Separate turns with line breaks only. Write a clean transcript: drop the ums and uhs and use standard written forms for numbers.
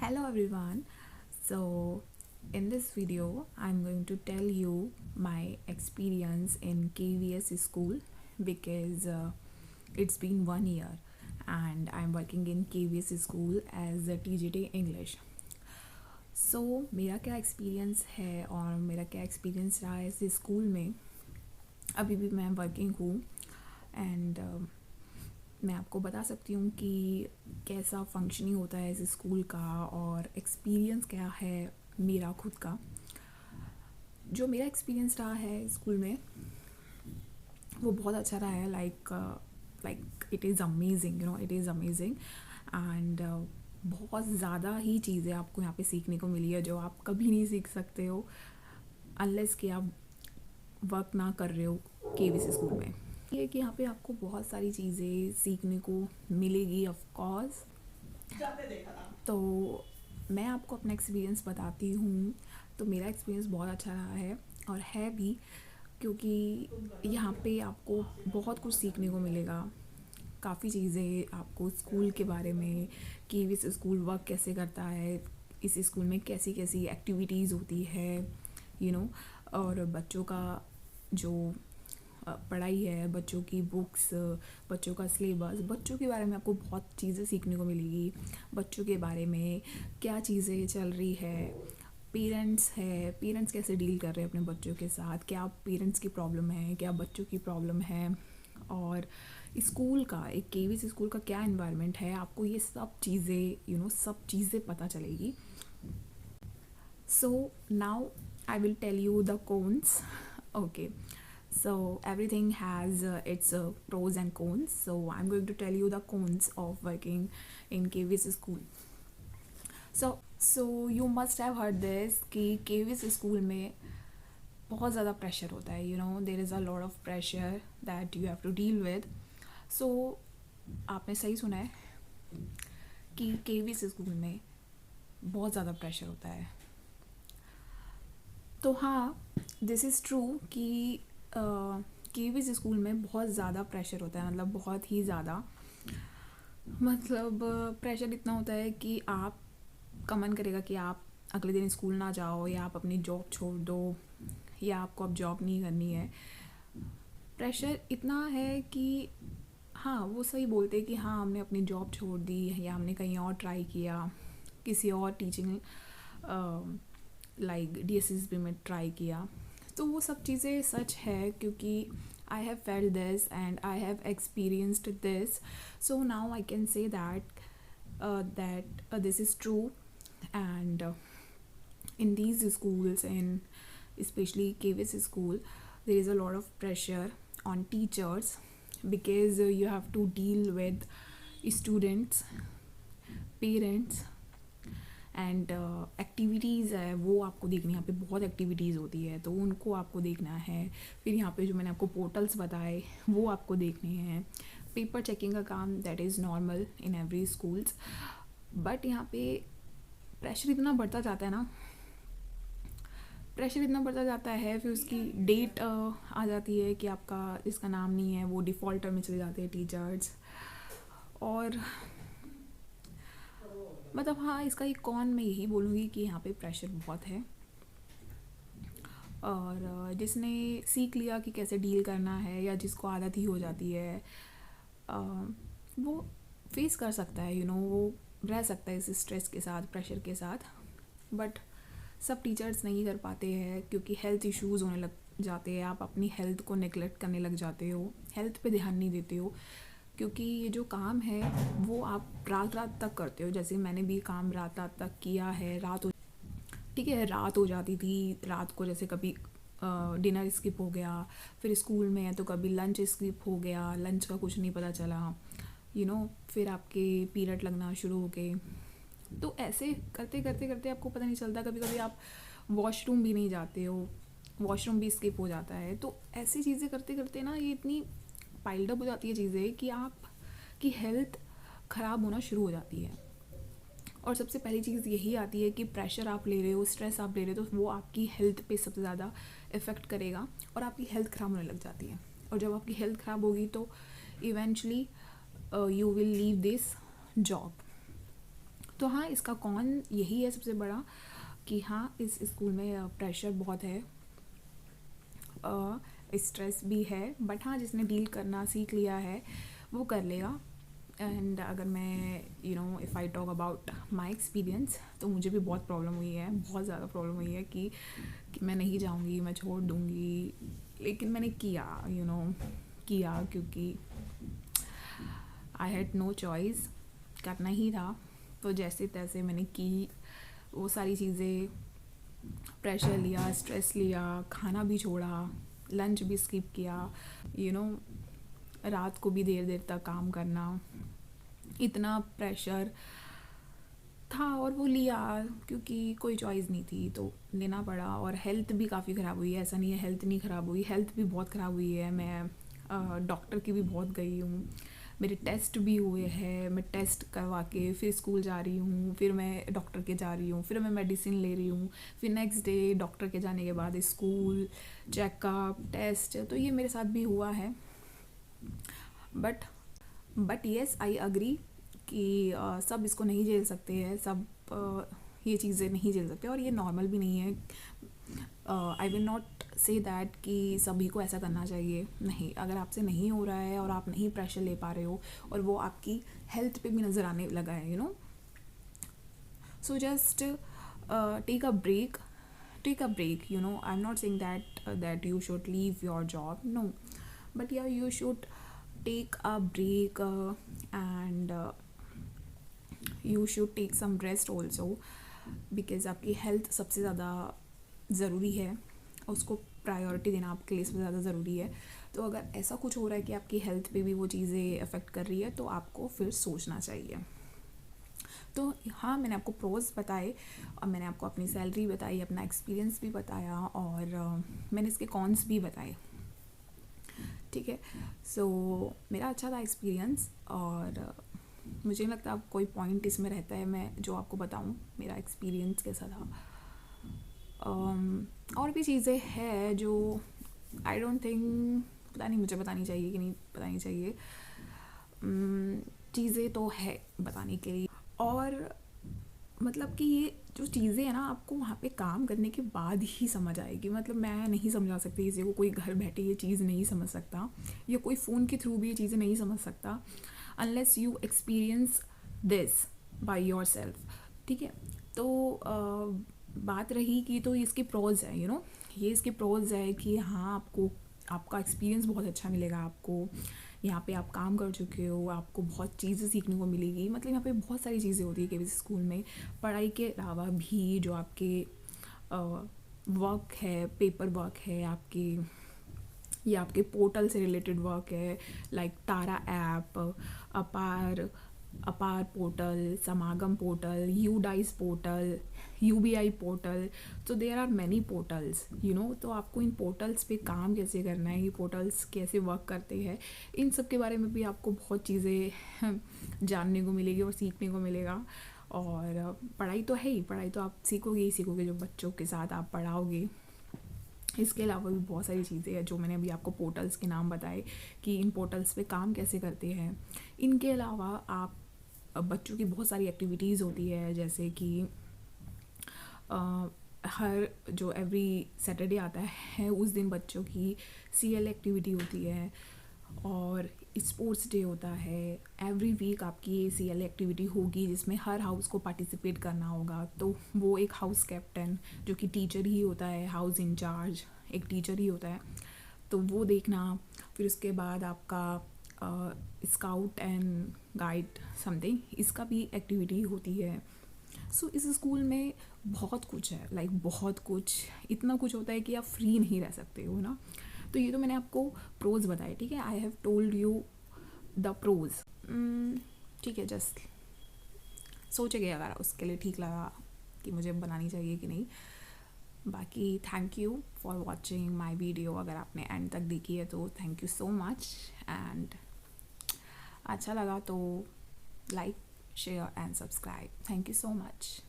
Hello everyone. So in this video I'm going to tell you my experience in KVS school because it's been 1 year and I'm working in KVS school as a TGT English. So मेरा क्या experience है और मेरा क्या experience रहा है इस school में. अभी भी मैं वर्किंग हूँ एंड मैं आपको बता सकती हूँ कि कैसा फंक्शनिंग होता है इस स्कूल का और एक्सपीरियंस क्या है मेरा खुद का. जो मेरा एक्सपीरियंस रहा है स्कूल में वो बहुत अच्छा रहा है. Like it is amazing, it is amazing and बहुत ज़्यादा ही चीज़ें आपको यहाँ पे सीखने को मिली है जो आप कभी नहीं सीख सकते हो अनलेस कि आप वर्क ना कर रहे हो केवीसी स्कूल में. ये कि यहाँ पे आपको बहुत सारी चीज़ें सीखने को मिलेगी ऑफ कोर्स. तो मैं आपको अपना एक्सपीरियंस बताती हूँ. तो मेरा एक्सपीरियंस बहुत अच्छा रहा है और है भी क्योंकि यहाँ पे आपको बहुत कुछ सीखने को मिलेगा. काफ़ी चीज़ें आपको स्कूल के बारे में कि इस स्कूल वर्क कैसे करता है, इस स्कूल में कैसी कैसी एक्टिविटीज़ होती है और बच्चों का जो पढ़ाई है, बच्चों की बुक्स, बच्चों का सिलेबस, बच्चों के बारे में आपको बहुत चीज़ें सीखने को मिलेगी. बच्चों के बारे में क्या चीज़ें चल रही है, पेरेंट्स कैसे डील कर रहे हैं अपने बच्चों के साथ, क्या पेरेंट्स की प्रॉब्लम है, क्या बच्चों की प्रॉब्लम है, और स्कूल का एक केवीसी स्कूल का क्या एनवायरनमेंट है. आपको ये सब चीज़ें सब चीज़ें पता चलेगी. So now I will tell you the cons. Okay, so everything has its pros and cons. So I'm going to tell you the cons of working in KVS school. So you must have heard this कि KVS school में बहुत ज़्यादा pressure होता है. There is a lot of pressure that you have to deal with. So आपने सही सुना है कि KVS स्कूल में बहुत ज़्यादा प्रेशर होता है. तो हाँ, दिस इज़ ट्रू कि केवीस स्कूल में बहुत ज़्यादा प्रेशर होता है. मतलब बहुत ही ज़्यादा. मतलब प्रेशर इतना होता है कि आप का मन करेगा कि आप अगले दिन स्कूल ना जाओ या आप अपनी जॉब छोड़ दो या आपको अब जॉब नहीं करनी है. प्रेशर इतना है कि हाँ, वो सही बोलते हैं कि हाँ हमने अपनी जॉब छोड़ दी या हमने कहीं और ट्राई किया, किसी और टीचिंग लाइक DSSB में ट्राई किया. तो वो सब चीज़ें सच है क्योंकि I have felt this and I have experienced this. So now I can say that this is true. And in these schools, and especially KVS school, there is a lot of pressure on teachers because you have to deal with students, parents and activities है वो आपको देखनी है. यहाँ पे बहुत activities होती है तो उनको आपको देखना है. फिर यहाँ पे जो मैंने आपको पोर्टल्स बताए वो आपको देखने हैं. पेपर चेकिंग का काम that is normal in every schools. But यहाँ पे प्रेशर इतना बढ़ता जाता है ना, फिर उसकी डेट आ जाती है कि आपका इसका नाम नहीं है, वो डिफ़ॉल्टर में चले जाते हैं टीचर्स. और मतलब हाँ, इसका एक कॉन मैं यही बोलूँगी कि यहाँ पे प्रेशर बहुत है. और जिसने सीख लिया कि कैसे डील करना है या जिसको आदत ही हो जाती है वो फेस कर सकता है. वो रह सकता है इस स्ट्रेस के साथ, प्रेशर के साथ. बट सब टीचर्स नहीं कर पाते हैं क्योंकि हेल्थ इश्यूज़ होने लग जाते हैं. आप अपनी हेल्थ को नेगलेक्ट करने लग जाते हो, हेल्थ पे ध्यान नहीं देते हो क्योंकि ये जो काम है वो आप रात तक करते हो. जैसे मैंने भी काम रात तक किया है. ठीक है, रात हो जाती थी. रात को जैसे कभी डिनर स्किप हो गया, फिर स्कूल में है तो कभी लंच स्किप हो गया, लंच का कुछ नहीं पता चला. फिर आपके पीरियड लगना शुरू हो गए. तो ऐसे करते करते आपको पता नहीं चलता. कभी कभी आप वॉशरूम भी नहीं जाते हो, वॉशरूम भी स्किप हो जाता है. तो ऐसी चीज़ें करते करते ना ये इतनी पाइल्ड अप हो जाती है चीज़ें कि आपकी हेल्थ ख़राब होना शुरू हो जाती है. और सबसे पहली चीज़ यही आती है कि प्रेशर आप ले रहे हो, स्ट्रेस आप ले रहे हो, तो वो आपकी हेल्थ पे सबसे ज़्यादा इफ़ेक्ट करेगा और आपकी हेल्थ ख़राब होने लग जाती है. और जब आपकी हेल्थ ख़राब होगी तो eventually you will leave this job. तो हाँ, इसका कौन यही है सबसे बड़ा कि हाँ, इस स्कूल में प्रेशर बहुत है, स्ट्रेस भी है, बट हाँ, जिसने डील करना सीख लिया है वो कर लेगा। एंड अगर मैं if I talk about my experience, तो मुझे भी बहुत प्रॉब्लम हुई है, बहुत ज़्यादा प्रॉब्लम हुई है कि मैं नहीं जाऊँगी, मैं छोड़ दूँगी, लेकिन मैंने किया किया क्योंकि आई हैड नो चॉइस, करना ही था। तो जैसे तैसे मैंने की वो सारी चीज़ें, प्रेशर लिया, स्ट्रेस लिया, खाना भी छोड़ा, लंच भी स्किप किया, रात को भी देर देर तक काम करना, इतना प्रेशर था और वो लिया क्योंकि कोई चॉइस नहीं थी, तो लेना पड़ा। और हेल्थ भी काफ़ी ख़राब हुई है, ऐसा नहीं है हेल्थ नहीं ख़राब हुई, हेल्थ भी बहुत ख़राब हुई है। मैं डॉक्टर की भी बहुत गई हूँ, मेरे टेस्ट भी हुए हैं, मैं टेस्ट करवा के फिर स्कूल जा रही हूँ, फिर मैं डॉक्टर के जा रही हूँ, फिर मैं मेडिसिन ले रही हूँ, फिर नेक्स्ट डे डॉक्टर के जाने के बाद स्कूल, चेकअप, टेस्ट। तो ये मेरे साथ भी हुआ है। बट येस, आई अग्री कि सब इसको नहीं झेल सकते हैं, सब ये चीज़ें नहीं झेल सकते, और ये नॉर्मल भी नहीं है। I will not say that कि सभी को ऐसा करना चाहिए, नहीं। अगर आपसे नहीं हो रहा है और आप नहीं प्रेशर ले पा रहे हो और वो आपकी हेल्थ पे भी नज़र आने लगा है, so just take a break, I am not saying that you should leave your job, no, but yeah, you should take a break, and you should take some rest also, because आपकी health सबसे ज़्यादा ज़रूरी है, उसको priority देना आपके लिए सबसे ज़्यादा ज़रूरी है। तो अगर ऐसा कुछ हो रहा है कि आपकी हेल्थ पे भी वो चीज़ें अफेक्ट कर रही है, तो आपको फिर सोचना चाहिए। तो हाँ, मैंने आपको प्रोज बताए और मैंने आपको अपनी सैलरी बताई, अपना एक्सपीरियंस भी बताया, और मैंने इसके कॉन्स भी बताए, ठीक है। सो मेरा अच्छा था एक्सपीरियंस, और मुझे नहीं लगता कोई पॉइंट इसमें रहता है मैं जो आपको बताऊं मेरा एक्सपीरियंस कैसा था। और भी चीज़ें हैं जो आई डोंट थिंक, पता नहीं मुझे बतानी चाहिए कि नहीं बतानी चाहिए, चीज़ें तो है बताने के लिए। और मतलब कि ये जो चीज़ें हैं ना, आपको वहाँ पे काम करने के बाद ही समझ आएगी। मतलब मैं नहीं समझा सकती किसी को, कोई घर बैठे ये चीज़ नहीं समझ सकता, या कोई फ़ोन के थ्रू भी ये चीज़ें नहीं समझ सकता, unless you experience this by your self, ठीक है। तो बात रही कि तो इसके प्रोज है, ये इसके प्रोज है कि हाँ, आपको आपका एक्सपीरियंस बहुत अच्छा मिलेगा, आपको यहाँ पे आप काम कर चुके हो, आपको बहुत चीज़ें सीखने को मिलेगी। मतलब यहाँ पे बहुत सारी चीज़ें होती है केवीसी स्कूल में, पढ़ाई के अलावा भी जो आपके वर्क है, पेपर वर्क है आपके, या आपके पोर्टल से रिलेटेड वर्क है, लाइक तारा ऐप, अपार पोर्टल, समागम portal, UDISE portal, UBI portal. तो देयर आर मैनी पोर्टल्स, तो आपको इन पोर्टल्स पे काम कैसे करना है, ये पोर्टल्स कैसे वर्क करते हैं, इन सब के बारे में भी आपको बहुत चीज़ें जानने को मिलेगी और सीखने को मिलेगा। और पढ़ाई तो है ही, पढ़ाई तो आप सीखोगे ही सीखोगे जो बच्चों के साथ आप पढ़ाओगे। इसके अलावा भी बहुत सारी चीज़ें हैं जो मैंने अभी आपको पोर्टल्स के नाम बताए कि इन पोर्टल्स पे काम कैसे करते हैं। इनके अलावा आप बच्चों की बहुत सारी एक्टिविटीज़ होती है, जैसे कि हर जो एवरी सैटरडे आता है उस दिन बच्चों की सीएल एक्टिविटी होती है, और स्पोर्ट्स डे होता है। एवरी वीक आपकी सीएल एक्टिविटी होगी जिसमें हर हाउस को पार्टिसिपेट करना होगा। तो वो एक हाउस कैप्टन जो कि टीचर ही होता है, हाउस इंचार्ज एक टीचर ही होता है, तो वो देखना। फिर उसके बाद आपका स्काउट एंड गाइड समथिंग, इसका भी एक्टिविटी होती है। सो इस स्कूल में बहुत कुछ है, लाइक बहुत कुछ, इतना कुछ होता है कि आप फ्री नहीं रह सकते हो ना। तो ये तो मैंने आपको प्रोज बताए, ठीक है, I have told you the pros, ठीक है। जस्ट सोचेंगे अगर उसके लिए ठीक लगा कि मुझे बनानी चाहिए कि नहीं। बाकी thank you for watching my video, अगर आपने एंड तक देखी है तो thank you so much, and अच्छा लगा तो like, share and subscribe. Thank you so much.